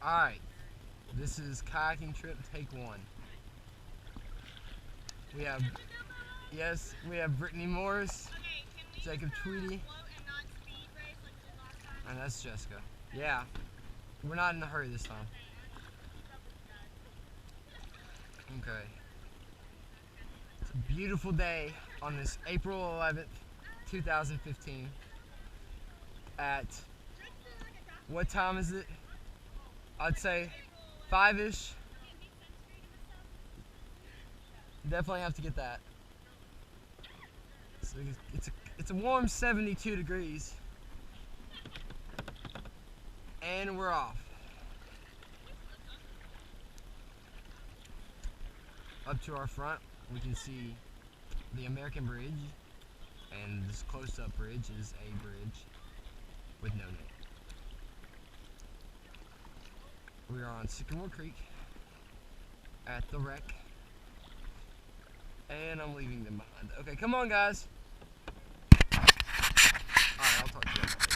Alright, this is kayaking trip take 1. We have, yes, we have Brittney Morris, Jacob Tweedy, and that's Jessica. Yeah, we're not in a hurry this time. Okay. It's a beautiful day on this April 11th, 2015 at, what time is it? I'd say 5-ish. Definitely have to get that. So it's a warm 72 degrees. And we're off. Up to our front, we can see the American Bridge, and this close-up bridge is a bridge with no name. We are on Sycamore Creek at the wreck, and I'm leaving them behind. Okay, come on guys.